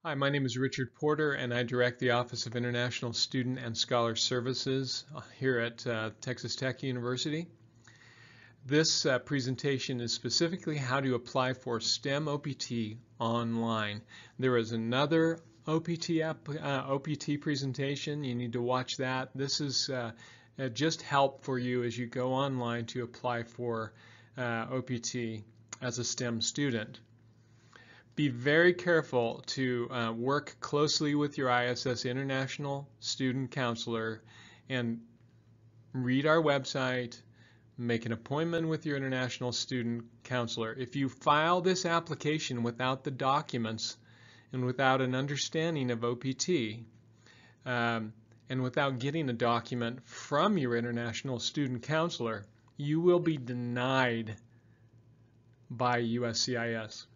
Hi, my name is Richard Porter, and I direct the Office of International Student and Scholar Services here at Texas Tech University. This presentation is specifically how to apply for STEM OPT online. There is another OPT presentation. You need to watch that. This is just help for you as you go online to apply for OPT as a STEM student. Be very careful to work closely with your ISS International Student Counselor and read our website, make an appointment with your International Student Counselor. If you file this application without the documents and without an understanding of OPT, and without getting a document from your International Student Counselor, you will be denied by UScis.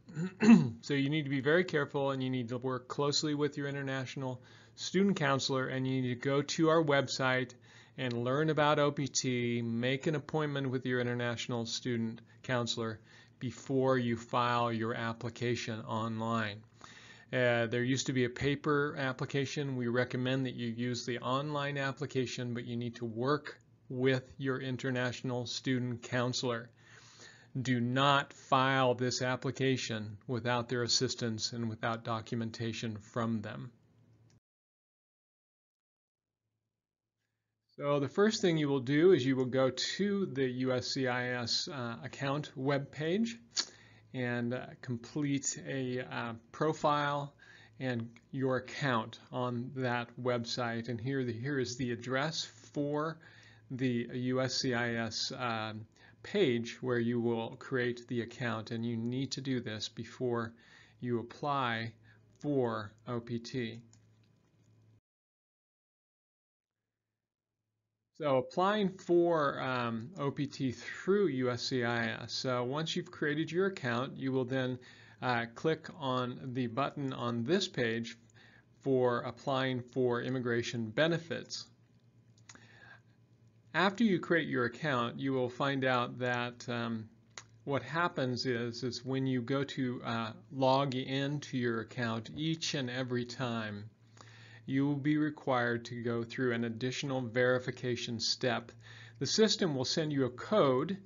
So you need to be very careful, and you need to work closely with your International Student Counselor, and you need to go to our website and learn about OPT, make an appointment with your International Student Counselor before you file your application online. There used to be a paper application. We recommend that you use the online application, but you need to work with your International Student Counselor. Do not file this application without their assistance and without documentation from them. So the first thing you will do is you will go to the USCIS account webpage and complete a profile and your account on that website. And here is the address for the USCIS page where you will create the account, and you need to do this before you apply for OPT. So applying for OPT through USCIS. So once you've created your account, you will then click on the button on this page for applying for immigration benefits. After you create your account, you will find out that what happens is when you go to log into your account each and every time, you will be required to go through an additional verification step. The system will send you a code,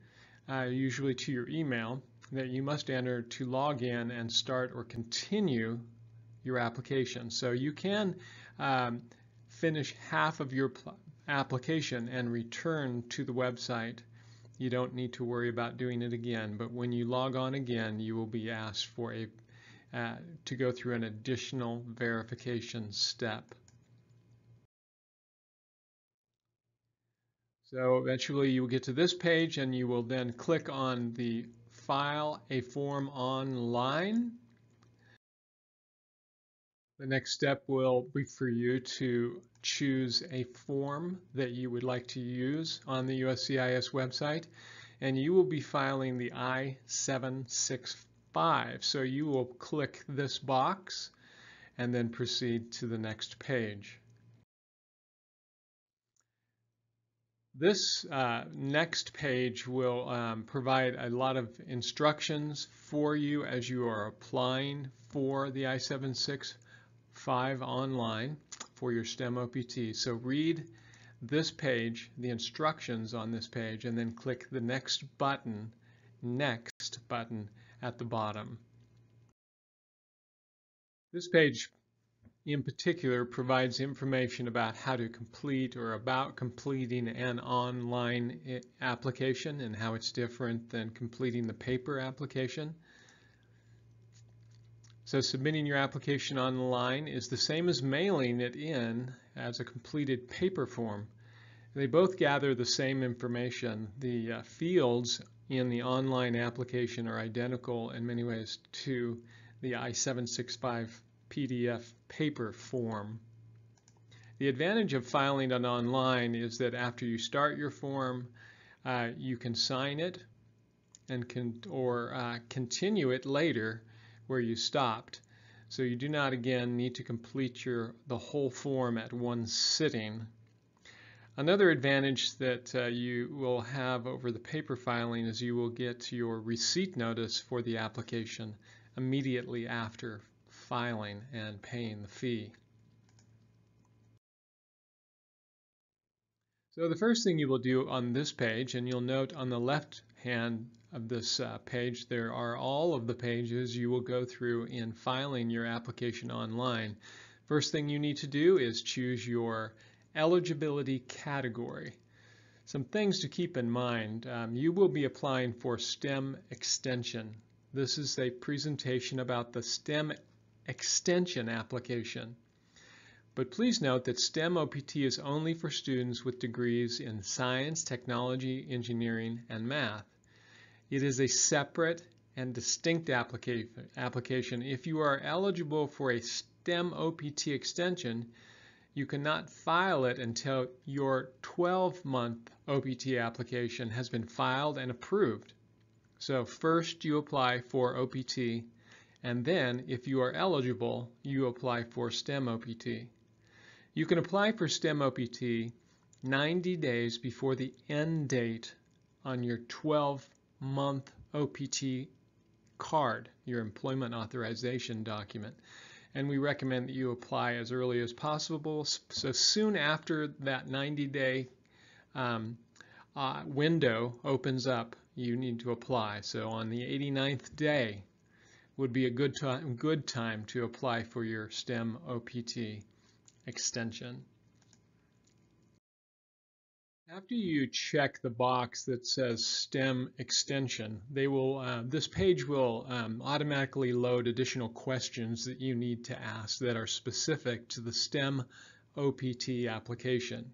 usually to your email, that you must enter to log in and start or continue your application. So you can finish half of your application and return to the website. You don't need to worry about doing it again, but when you log on again, you will be asked for to go through an additional verification step. So eventually you will get to this page, and you will then click on the File a Form Online. The next step will be for you to choose a form that you would like to use on the USCIS website, and you will be filing the I-765. So you will click this box and then proceed to the next page. This next page will provide a lot of instructions for you as you are applying for the I-765 online for your STEM OPT. So read this page, the instructions on this page, and then click the next button at the bottom. This page in particular provides information about how to complete or about completing an online application and how it's different than completing the paper application. So submitting your application online is the same as mailing it in as a completed paper form. They both gather the same information. The fields in the online application are identical in many ways to the I-765 PDF paper form. The advantage of filing it online is that after you start your form, you can sign it and continue it later where you stopped. So you do not again need to complete the whole form at one sitting. Another advantage that you will have over the paper filing is you will get your receipt notice for the application immediately after filing and paying the fee. So the first thing you will do on this page, and you'll note on the left hand of this page, there are all of the pages you will go through in filing your application online. First thing you need to do is choose your eligibility category. Some things to keep in mind. You will be applying for STEM extension. This is a presentation about the STEM extension application. But please note that STEM OPT is only for students with degrees in science, technology, engineering, and math. It is a separate and distinct application. If you are eligible for a STEM OPT extension, you cannot file it until your 12-month OPT application has been filed and approved. So first you apply for OPT, and then if you are eligible, you apply for STEM OPT. You can apply for STEM OPT 90 days before the end date on your 12-month OPT card, your employment authorization document. And we recommend that you apply as early as possible. So soon after that 90-day window opens up, you need to apply. So on the 89th day would be a good time to apply for your STEM OPT extension. After you check the box that says STEM extension, this page will automatically load additional questions that you need to ask that are specific to the STEM OPT application.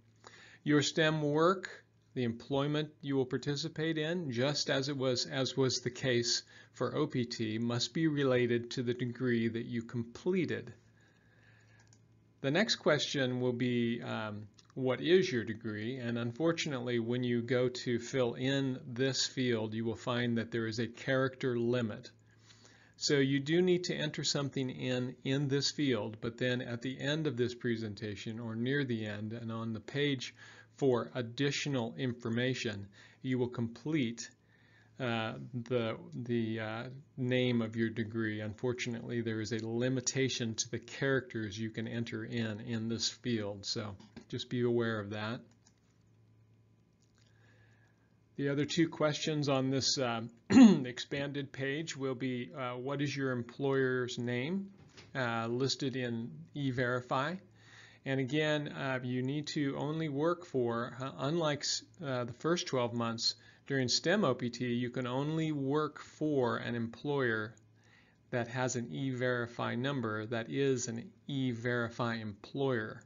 Your STEM work, the employment you will participate in, just as was the case for OPT, must be related to the degree that you completed. The next question will be, what is your degree? And unfortunately, when you go to fill in this field, you will find that there is a character limit. So you do need to enter something in this field, but then at the end of this presentation, or near the end, and on the page for additional information, you will complete the name of your degree. Unfortunately, there is a limitation to the characters you can enter in this field, so just be aware of that. The other two questions on this expanded page will be, what is your employer's name listed in E-Verify? And again, you need to only work for, unlike the first 12 months, during STEM OPT, you can only work for an employer that has an E-Verify number that is an E-Verify employer.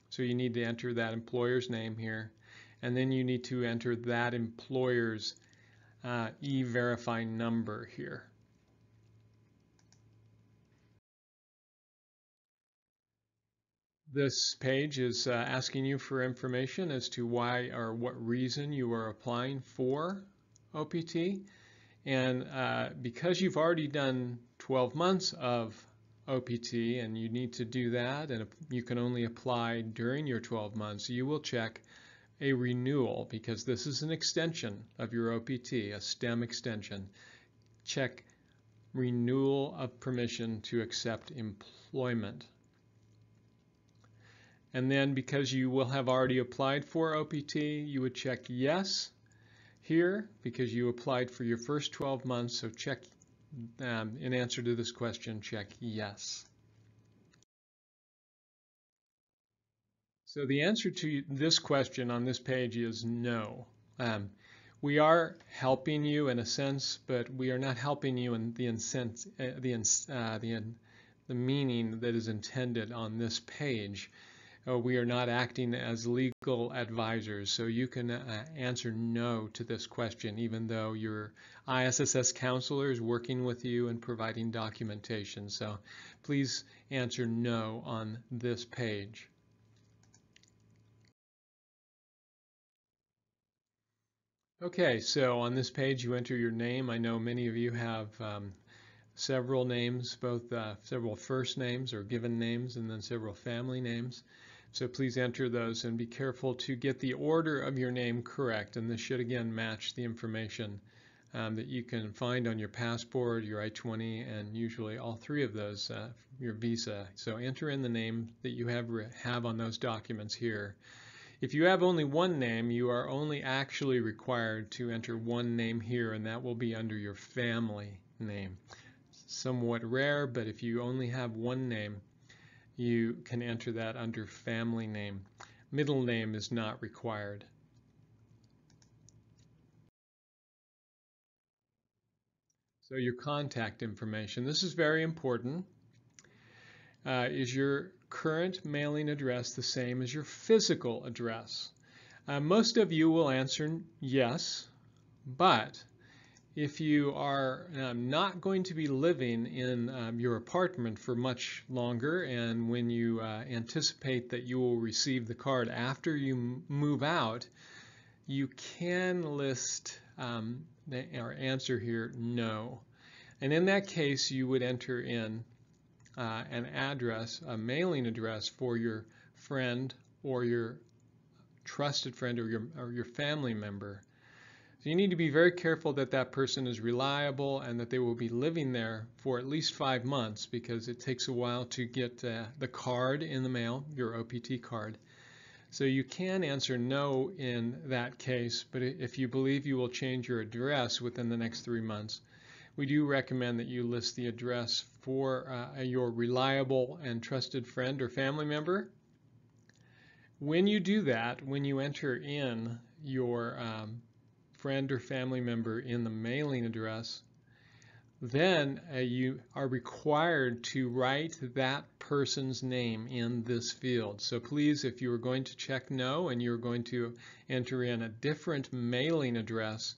So you need to enter that employer's name here, and then you need to enter that employer's E-Verify number here. This page is asking you for information as to why or what reason you are applying for OPT. And because you've already done 12 months of OPT and you need to do that, and you can only apply during your 12 months, you will check a renewal, because this is an extension of your OPT, a STEM extension. Check renewal of permission to accept employment. And then because you will have already applied for OPT, you would check yes here because you applied for your first 12 months. So check, in answer to this question, check yes. So the answer to this question on this page is no. We are helping you in a sense, but we are not helping you in the meaning that is intended on this page. We are not acting as legal advisors, so you can answer no to this question, even though your ISSS counselor is working with you and providing documentation. So please answer no on this page. Okay, so on this page you enter your name. I know many of you have several names, both several first names or given names and then several family names. So please enter those and be careful to get the order of your name correct, and this should again match the information that you can find on your passport, your I-20, and usually all three of those, your visa. So enter in the name that you have on those documents here. If you have only one name, you are only actually required to enter one name here, and that will be under your family name. Somewhat rare, but if you only have one name, you can enter that under family name. Middle name is not required. So your contact information, this is very important. Is your current mailing address the same as your physical address? Most of you will answer yes, but if you are not going to be living in your apartment for much longer, and when you anticipate that you will receive the card after you move out, you can list or answer here no. And in that case, you would enter in an address, a mailing address for your friend or your trusted friend or your family member. So you need to be very careful that that person is reliable and that they will be living there for at least 5 months, because it takes a while to get the card in the mail, your OPT card. So you can answer no in that case, but if you believe you will change your address within the next 3 months, we do recommend that you list the address for your reliable and trusted friend or family member. When you do that, when you enter in your friend or family member in the mailing address, then you are required to write that person's name in this field. So please, if you are going to check no and you're going to enter in a different mailing address,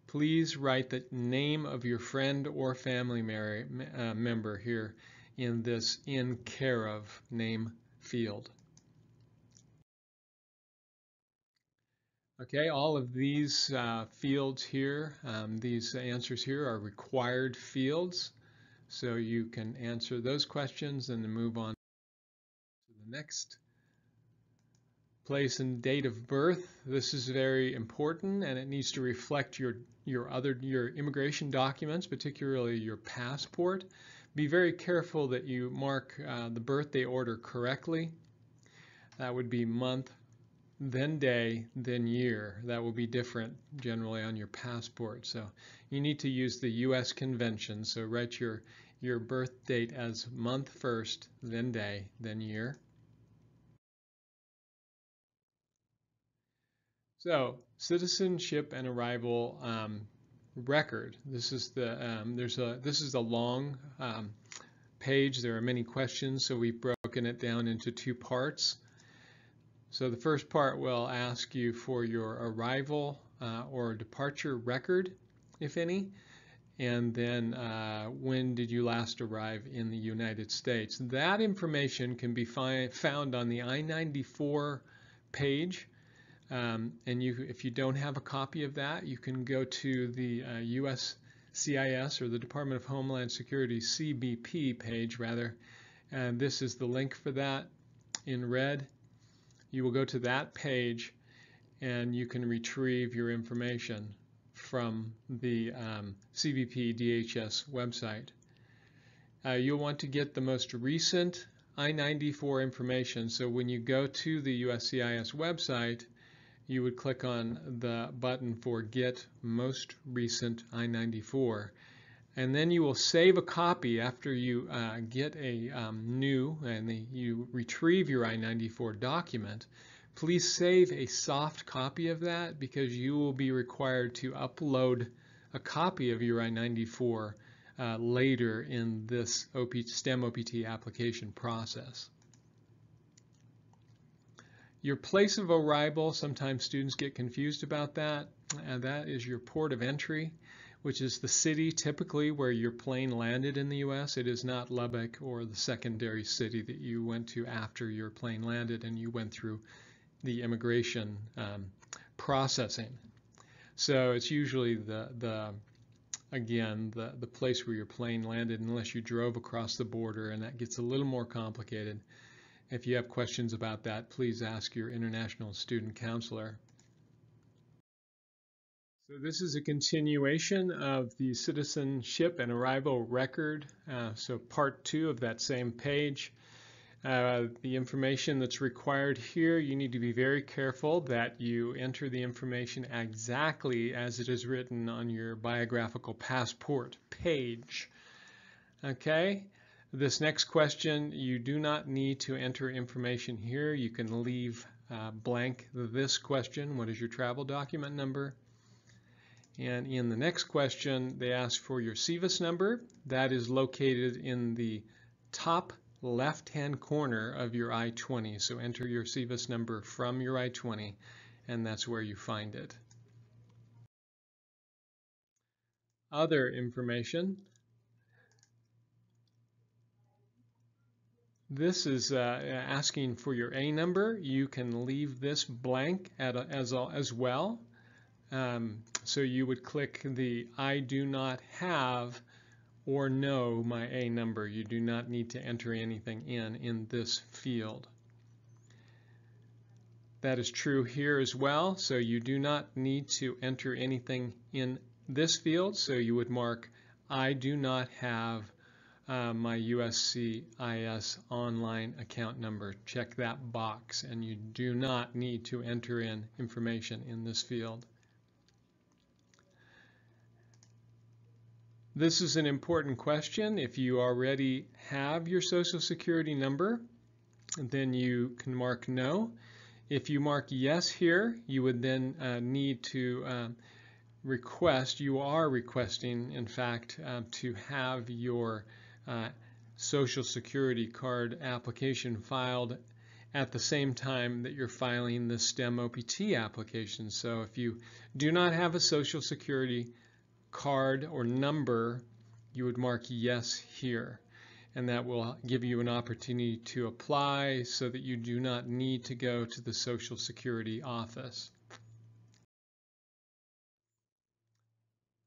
please write the name of your friend or family member here in this in care of name field. Okay, all of these fields here, these answers here are required fields. So you can answer those questions and then move on to the next. Place and date of birth. This is very important, and it needs to reflect your immigration documents, particularly your passport. Be very careful that you mark the birthday order correctly. That would be month, then day, then year. That will be different generally on your passport. So you need to use the U.S. convention. So write your birth date as month first, then day, then year. So citizenship and arrival record. This is the this is a long page. There are many questions, so we've broken it down into 2 parts. So the first part will ask you for your arrival or departure record, if any, and then when did you last arrive in the United States. That information can be found on the I-94 page, and if you don't have a copy of that, you can go to the UScis, or the Department of Homeland Security CBP page rather, and this is the link for that in red. You will go to that page and you can retrieve your information from the CBP DHS website. You'll want to get the most recent I-94 information, so when you go to the UScis website, you would click on the button for Get Most Recent I-94, and then you will save a copy after you get a you retrieve your I-94 document. Please save a soft copy of that, because you will be required to upload a copy of your I-94 later in this STEM OPT application process. Your place of arrival, sometimes students get confused about that, and that is your port of entry, which is the city typically where your plane landed in the U.S. It is not Lubbock or the secondary city that you went to after your plane landed and you went through the immigration processing. So it's usually the place where your plane landed, unless you drove across the border, and that gets a little more complicated. If you have questions about that, please ask your international student counselor. So this is a continuation of the citizenship and arrival record. So part 2 of that same page. The information that's required here, you need to be very careful that you enter the information exactly as it is written on your biographical passport page. Okay, this next question, you do not need to enter information here. You can leave blank this question. What is your travel document number? And in the next question, they ask for your SEVIS number. That is located in the top left-hand corner of your I-20. So enter your SEVIS number from your I-20, and that's where you find it. Other information. This is asking for your A number. You can leave this blank as well. So you would click the I do not have or know my A number. You do not need to enter anything in this field. That is true here as well. So you do not need to enter anything in this field. So you would mark I do not have my UScis online account number. Check that box, and you do not need to enter in information in this field. This is an important question. If you already have your Social Security number, then you can mark no. If you mark yes here, you would then need to request, you are requesting, in fact, to have your Social Security card application filed at the same time that you're filing the STEM OPT application. So if you do not have a Social Security card or number, you would mark yes here, and that will give you an opportunity to apply so that you do not need to go to the Social Security office.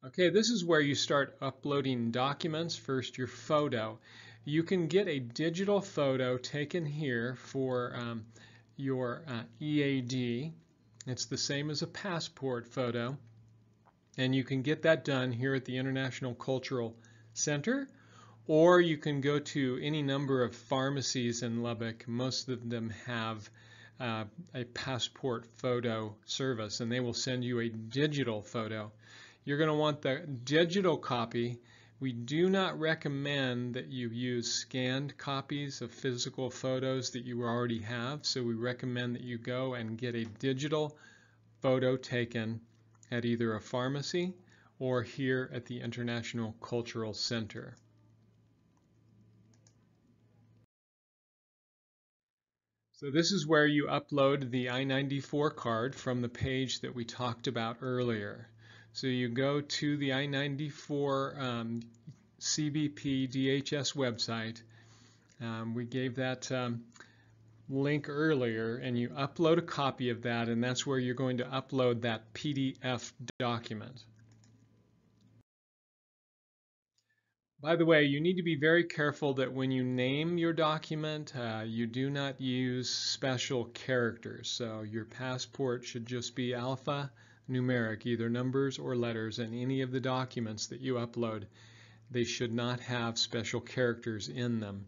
Okay, this is where you start uploading documents. First, your photo. You can get a digital photo taken here for your EAD. It's the same as a passport photo. And you can get that done here at the International Cultural Center, or you can go to any number of pharmacies in Lubbock. Most of them have a passport photo service, and they will send you a digital photo. You're going to want the digital copy. We do not recommend that you use scanned copies of physical photos that you already have, so we recommend that you go and get a digital photo taken at either a pharmacy or here at the International Cultural Center. So this is where you upload the I-94 card from the page that we talked about earlier. So you go to the I-94 CBP DHS website. We gave that link earlier, and you upload a copy of that, and that's where you're going to upload that PDF document. By the way, you need to be very careful that when you name your document, you do not use special characters. So your passport should just be alphanumeric, either numbers or letters, and any of the documents that you upload, they should not have special characters in them.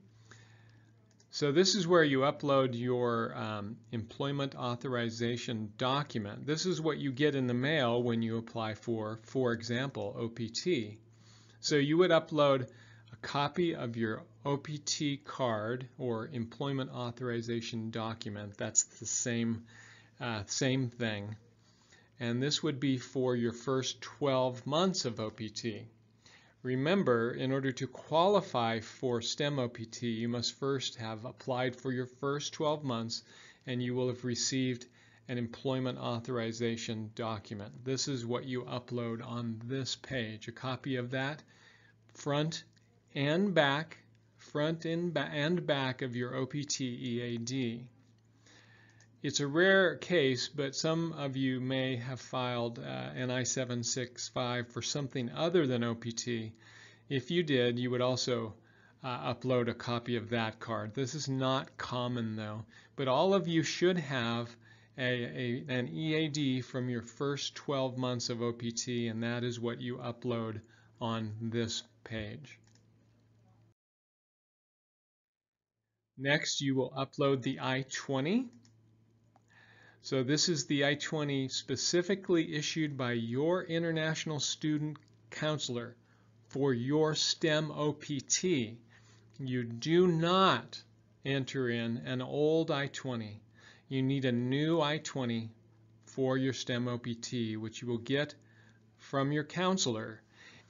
So this is where you upload your employment authorization document. This is what you get in the mail when you apply for example, OPT. So you would upload a copy of your OPT card or employment authorization document. That's the same thing. And this would be for your first 12 months of OPT. Remember, in order to qualify for STEM OPT, you must first have applied for your first 12 months, and you will have received an employment authorization document. This is what you upload on this page, a copy of that, front and back of your OPT EAD. It's a rare case, but some of you may have filed an I-765 for something other than OPT. If you did, you would also upload a copy of that card. This is not common though, but all of you should have an EAD from your first 12 months of OPT, and that is what you upload on this page. Next, you will upload the I-20. So this is the I-20 specifically issued by your international student counselor for your STEM OPT. You do not enter in an old I-20. You need a new I-20 for your STEM OPT, which you will get from your counselor.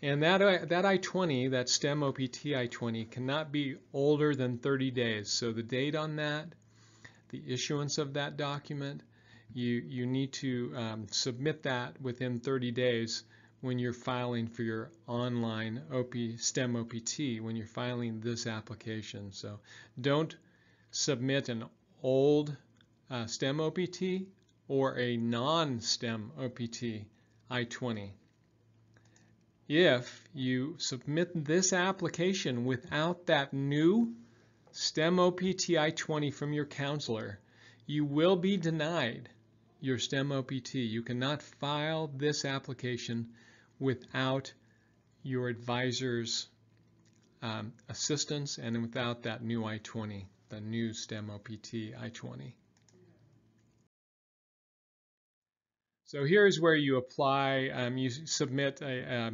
And that I-20, that STEM OPT I-20, cannot be older than 30 days. So the date on that, the issuance of that document, you need to submit that within 30 days when you're filing for your online STEM OPT, when you're filing this application. So don't submit an old STEM OPT or a non-STEM OPT I-20. If you submit this application without that new STEM OPT I-20 from your counselor, you will be denied your STEM OPT. You cannot file this application without your advisor's assistance and without that new I-20, the new STEM OPT I-20. So here's where you apply, you submit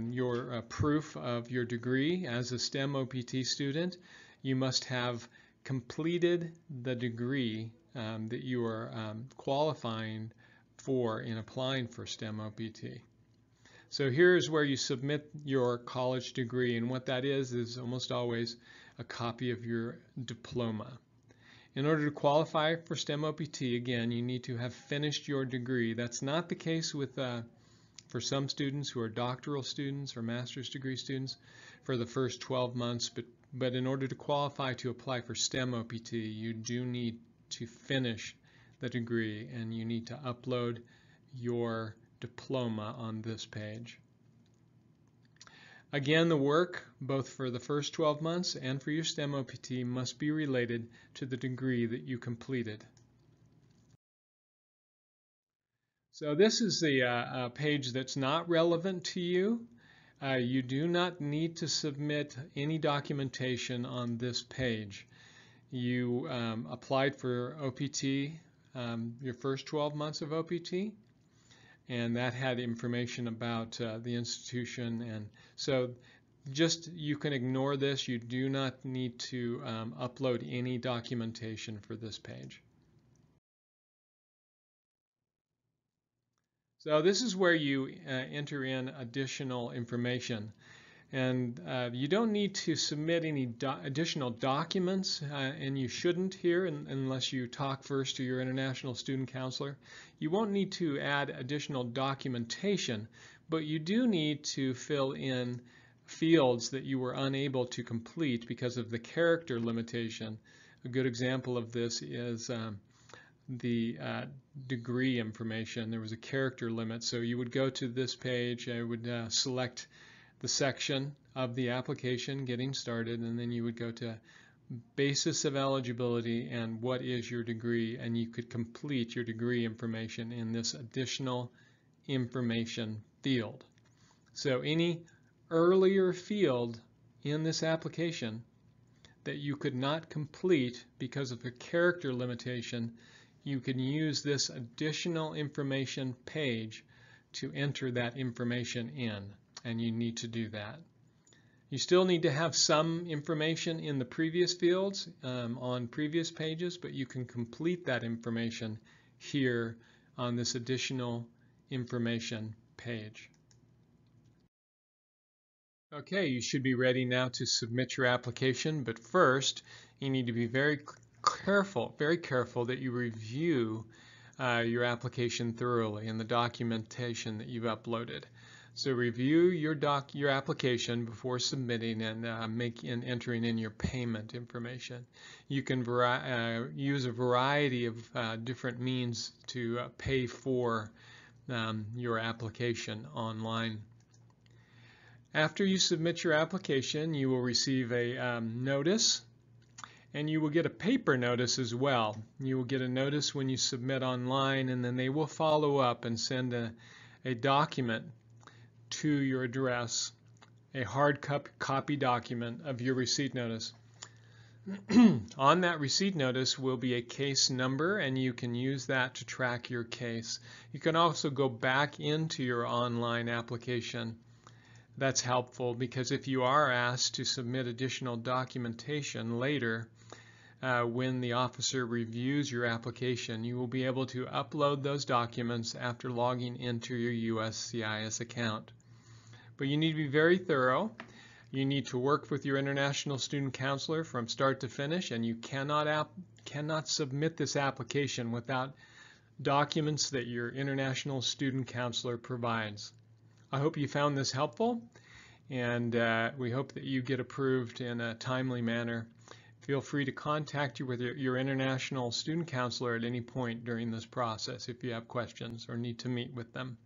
your proof of your degree as a STEM OPT student. You must have completed the degree that you are qualifying for in applying for STEM OPT. So here's where you submit your college degree, and what that is almost always a copy of your diploma. In order to qualify for STEM OPT, again, you need to have finished your degree. That's not the case with for some students who are doctoral students or master's degree students for the first 12 months, but in order to qualify to apply for STEM OPT, you do need to finish the degree, and you need to upload your diploma on this page. Again, the work, both for the first 12 months and for your STEM OPT, must be related to the degree that you completed. So this is the page that's not relevant to you. You do not need to submit any documentation on this page. You applied for OPT, your first 12 months of OPT, and that had information about the institution, and so just you can ignore this. You do not need to upload any documentation for this page. So this is where you enter in additional information, and you don't need to submit any additional documents, and you shouldn't here unless you talk first to your international student counselor. You won't need to add additional documentation, but you do need to fill in fields that you were unable to complete because of the character limitation. A good example of this is the degree information. There was a character limit, so you would go to this page. I would select the section of the application, getting started, and then you would go to basis of eligibility and what is your degree, and you could complete your degree information in this additional information field. So any earlier field in this application that you could not complete because of a character limitation, you can use this additional information page to enter that information in, and you need to do that. You still need to have some information in the previous fields on previous pages, but you can complete that information here on this additional information page. Okay, you should be ready now to submit your application, but first you need to be very careful that you review your application thoroughly and the documentation that you've uploaded. So review your application before submitting and entering in your payment information. You can use a variety of different means to pay for your application online. After you submit your application, you will receive a notice, And you will get a paper notice as well. You will get a notice when you submit online, and then they will follow up and send a document to your address, a hard copy document of your receipt notice. On that receipt notice will be a case number, and you can use that to track your case. You can also go back into your online application. That's helpful because if you are asked to submit additional documentation later, when the officer reviews your application, you will be able to upload those documents after logging into your UScis account. But you need to be very thorough. You need to work with your international student counselor from start to finish, and you cannot submit this application without documents that your international student counselor provides. I hope you found this helpful, and we hope that you get approved in a timely manner. Feel free to contact you with your international student counselor at any point during this process if you have questions or need to meet with them.